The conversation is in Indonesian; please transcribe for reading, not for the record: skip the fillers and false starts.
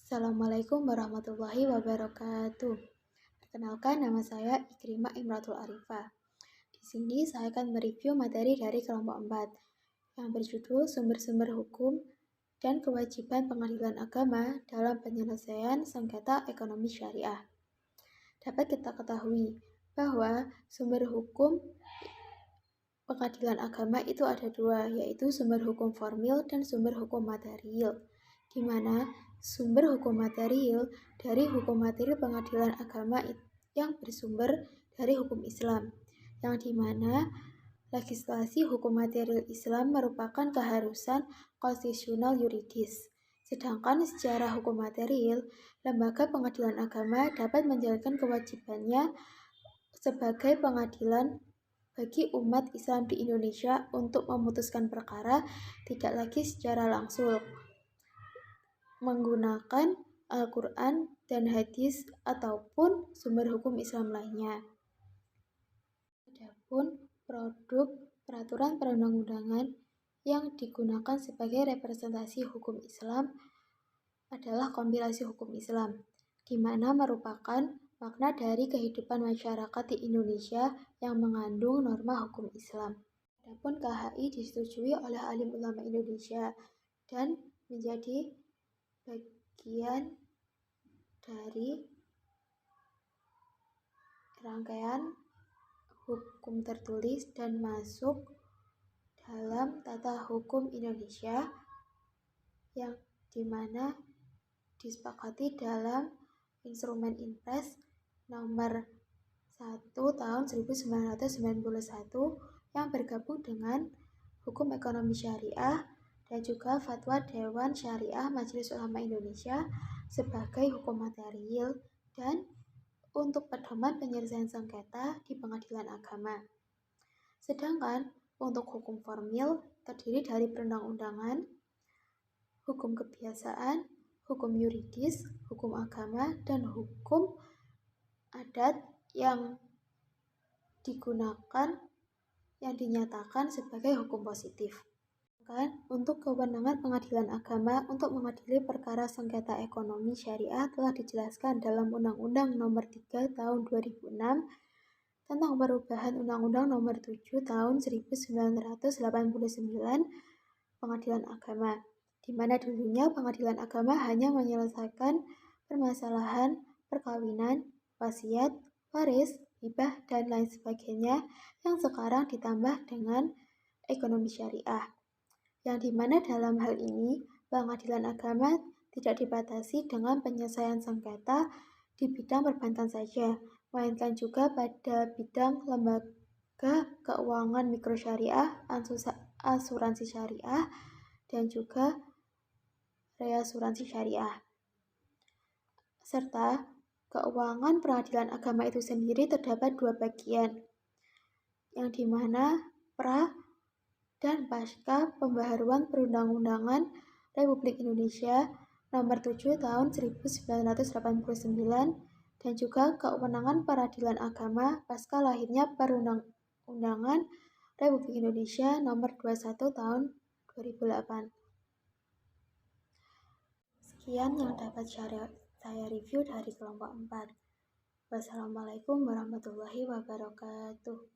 Assalamualaikum warahmatullahi wabarakatuh. Perkenalkan, nama saya Ikrimah Imratul Arifah. Di sini saya akan mereview materi dari kelompok 4 yang berjudul Sumber-sumber hukum dan kewajiban pengadilan agama dalam penyelesaian sengketa ekonomi syariah. Dapat kita ketahui bahwa sumber hukum pengadilan agama itu ada dua, yaitu sumber hukum formil dan sumber hukum material, di mana sumber hukum material dari hukum material pengadilan agama yang bersumber dari hukum Islam, yang di mana legislasi hukum material Islam merupakan keharusan konstitusional yuridis. Sedangkan secara hukum material, lembaga pengadilan agama dapat menjalankan kewajibannya sebagai pengadilan bagi umat Islam di Indonesia untuk memutuskan perkara tidak lagi secara langsung menggunakan Al-Quran dan hadis ataupun sumber hukum Islam lainnya. Adapun produk peraturan perundang-undangan yang digunakan sebagai representasi hukum Islam adalah kompilasi hukum Islam, di mana merupakan makna dari kehidupan masyarakat di Indonesia yang mengandung norma hukum Islam. Adapun KHI disetujui oleh alim ulama Indonesia dan menjadi bagian dari rangkaian hukum tertulis dan masuk dalam tata hukum Indonesia yang dimana disepakati dalam Instrumen Impres nomor 1 tahun 1991 yang bergabung dengan Hukum Ekonomi Syariah dan juga Fatwa Dewan Syariah Majelis Ulama Indonesia sebagai hukum material dan untuk pedoman penyelesaian sengketa di pengadilan agama. Sedangkan untuk hukum formil terdiri dari perundang-undangan, hukum kebiasaan, hukum yuridis, hukum agama, dan hukum adat yang digunakan yang dinyatakan sebagai hukum positif. Untuk kewenangan pengadilan agama untuk mengadili perkara sengketa ekonomi syariah telah dijelaskan dalam Undang-Undang Nomor 3 Tahun 2006 tentang perubahan Undang-Undang Nomor 7 Tahun 1989 Pengadilan Agama, di mana dulunya pengadilan agama hanya menyelesaikan permasalahan perkawinan, wasiat, waris, hibah, dan lain sebagainya yang sekarang ditambah dengan ekonomi syariah. Yang dimana dalam hal ini pengadilan agama tidak dibatasi dengan penyelesaian sengketa di bidang perbankan saja, melainkan juga pada bidang lembaga keuangan mikrosyariah, asuransi syariah, dan juga reasuransi syariah. Serta keuangan pengadilan agama itu sendiri terdapat dua bagian, yang dimana pra dan pasca pembaharuan perundang-undangan Republik Indonesia Nomor 7 Tahun 1989 dan juga kewenangan peradilan agama pasca lahirnya Perundang-undangan Republik Indonesia Nomor 21 Tahun 2008. Sekian yang dapat saya review dari kelompok 4. Wassalamualaikum warahmatullahi wabarakatuh.